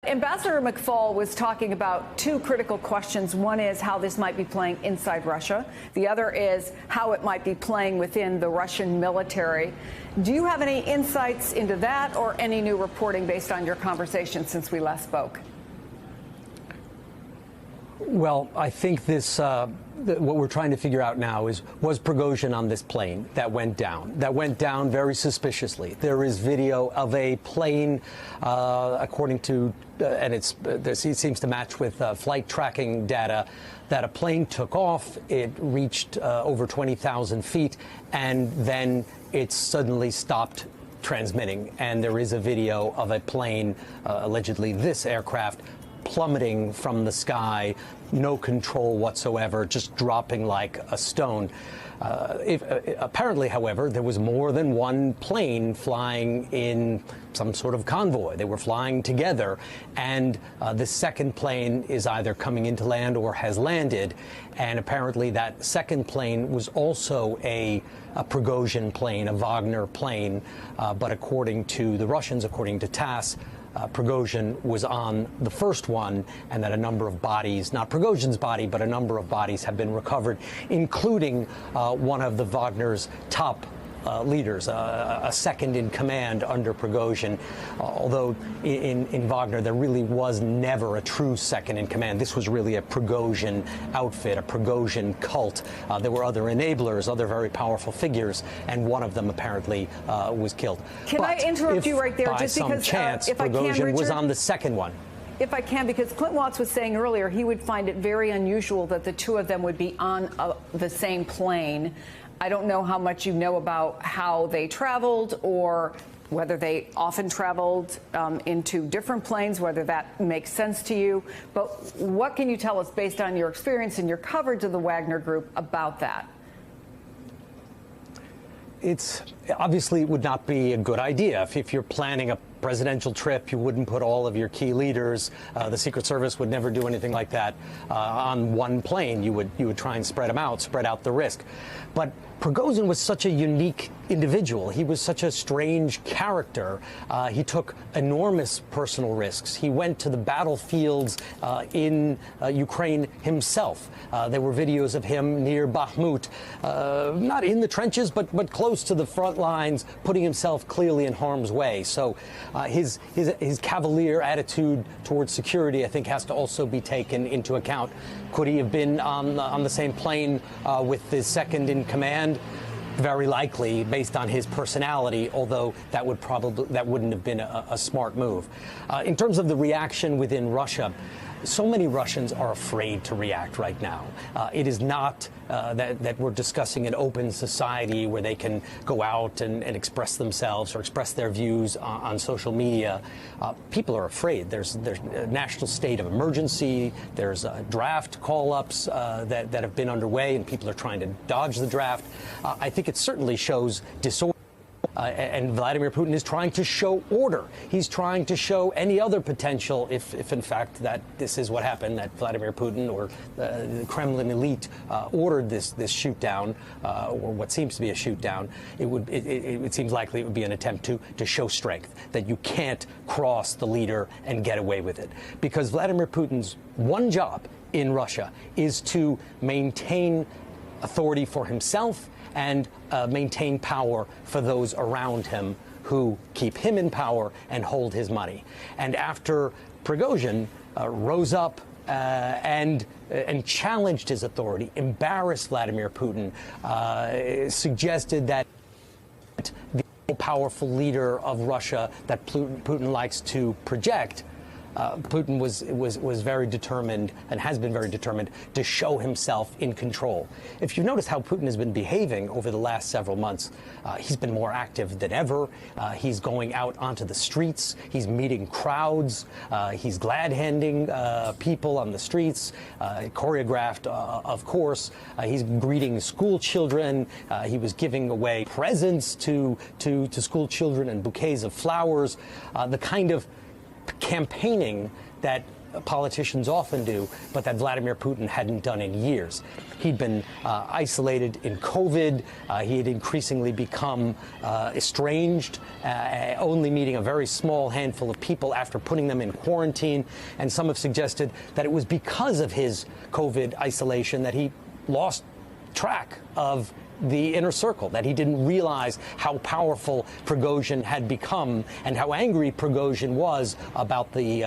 Ambassador McFaul was talking about two critical questions. One is how this might be playing inside Russia. The other is how it might be playing within the Russian military. Do you have any insights into that or any new reporting based on your conversation since we last spoke? Well, I think this, what we're trying to figure out now is, was Prigozhin on this plane that went down? That went down very suspiciously. There is video of a plane, according to, and it seems to match with flight tracking data, that a plane took off. It reached over 20,000 feet, and then it suddenly stopped transmitting. And there is a video of a plane, allegedly this aircraft, plummeting from the sky, no control whatsoever, just dropping like a stone. Apparently, however, there was more than one plane flying in some sort of convoy. They were flying together, and the second plane is either coming into land or has landed. And apparently that second plane was also a Prigozhin plane, a Wagner plane. But according to the Russians, according to TASS, Prigozhin was on the first one, and that a number of bodies, not Prigozhin's body, but a number of bodies have been recovered, including one of the Wagner's top leaders, a second in command under Prigozhin. Although in Wagner there really was never a true second in command. This was really a Prigozhin outfit, a Prigozhin cult. There were other enablers, other very powerful figures, and one of them apparently was killed. Can I interrupt you right there? By just some because, chance, if Prigozhin I can, Richard, was on the second one. If I can, because Clint Watts was saying earlier he would find it very unusual that the two of them would be on the same plane. I don't know how much you know about how they traveled or whether they often traveled into different planes, whether that makes sense to you. But what can you tell us based on your experience and your coverage of the Wagner Group about that? It's obviously would not be a good idea. If you're planning a presidential trip, you wouldn't put all of your key leaders. The Secret Service would never do anything like that on one plane. You would try and spread them out, spread out the risk. But Prigozhin was such a unique individual. He was such a strange character. He took enormous personal risks. He went to the battlefields in Ukraine himself. There were videos of him near Bakhmut, not in the trenches, but close to the front lines, putting himself clearly in harm's way. So his cavalier attitude towards security, I think, has to also be taken into account. Could he have been on the same plane with the second in command? Very likely, based on his personality, although that wouldn't have been a smart move. In terms of the reaction within Russia, so many Russians are afraid to react right now. It is not that we're discussing an open society where they can go out and express themselves or express their views on social media. People are afraid. There's a national state of emergency. There's draft call-ups that have been underway, and people are trying to dodge the draft. I think it certainly shows disorder. And Vladimir Putin is trying to show order. He's trying to show any other potential, if in fact that this is what happened, that Vladimir Putin or the Kremlin elite ordered this shoot down, or what seems to be a shoot down. It seems likely it would be an attempt to show strength, that you can't cross the leader and get away with it. Because Vladimir Putin's one job in Russia is to maintain authority for himself and maintain power for those around him who keep him in power and hold his money. And after Prigozhin rose up and challenged his authority, embarrassed Vladimir Putin, suggested that the powerful leader of Russia that Putin likes to project, Putin was very determined and has been very determined to show himself in control. If you've noticed how Putin has been behaving over the last several months, he's been more active than ever. He's going out onto the streets. He's meeting crowds. He's glad-handing people on the streets, choreographed, of course. He's greeting school children. He was giving away presents to school children and bouquets of flowers. The kind of campaigning that politicians often do, but that Vladimir Putin hadn't done in years. He'd been isolated in COVID. He had increasingly become estranged, only meeting a very small handful of people after putting them in quarantine. And some have suggested that it was because of his COVID isolation that he lost track of the inner circle, that he didn't realize how powerful Prigozhin had become and how angry Prigozhin was about the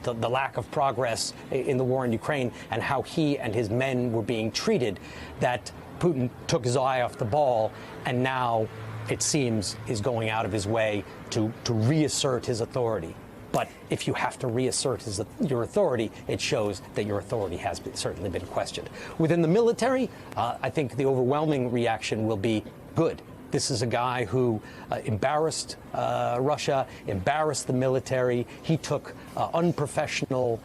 lack of progress in the war in Ukraine and how he and his men were being treated, that Putin took his eye off the ball and now, it seems, is going out of his way to reassert his authority. But if you have to reassert your authority, it shows that your authority has certainly been questioned. Within the military, I think the overwhelming reaction will be good. This is a guy who embarrassed Russia, embarrassed the military. He took unprofessional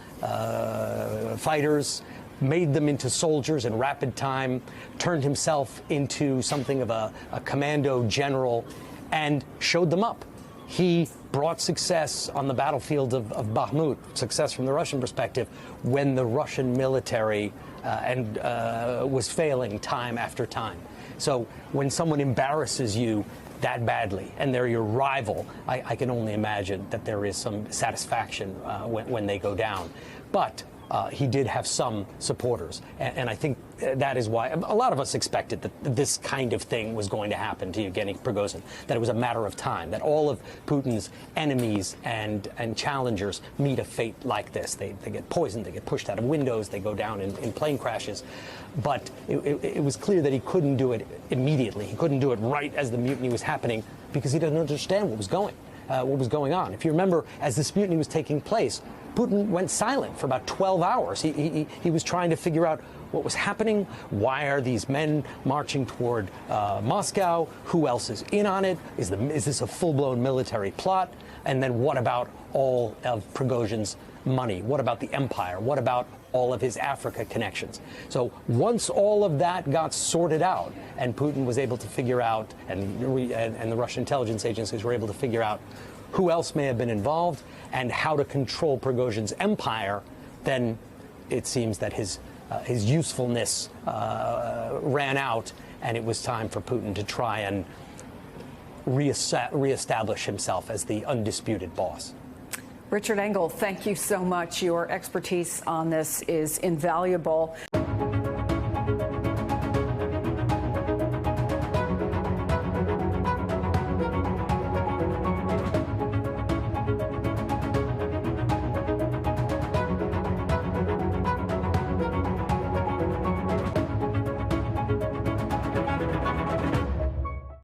fighters, made them into soldiers in rapid time, turned himself into something of a commando general, and showed them up. He brought success on the battlefield of Bakhmut, success from the Russian perspective, when the Russian military was failing time after time. So when someone embarrasses you that badly and they're your rival, I can only imagine that there is some satisfaction when they go down. But he did have some supporters, and I think that is why a lot of us expected that this kind of thing was going to happen to Yevgeny Prigozhin, that it was a matter of time, that all of Putin's enemies and challengers meet a fate like this. They get poisoned, they get pushed out of windows, they go down in plane crashes. But it was clear that he couldn't do it immediately. He couldn't do it right as the mutiny was happening because he didn't understand what was going on. If you remember, as this mutiny was taking place, Putin went silent for about 12 hours. He was trying to figure out what was happening. Why are these men marching toward Moscow? Who else is in on it? Is this a full-blown military plot? And then what about all of Prigozhin's money? What about the empire? What about all of his Africa connections? So once all of that got sorted out and Putin was able to figure out, and the Russian intelligence agencies were able to figure out who else may have been involved and how to control Prigozhin's empire, then it seems that his usefulness ran out, and it was time for Putin to try and reestablish himself as the undisputed boss. Richard Engel, thank you so much. Your expertise on this is invaluable.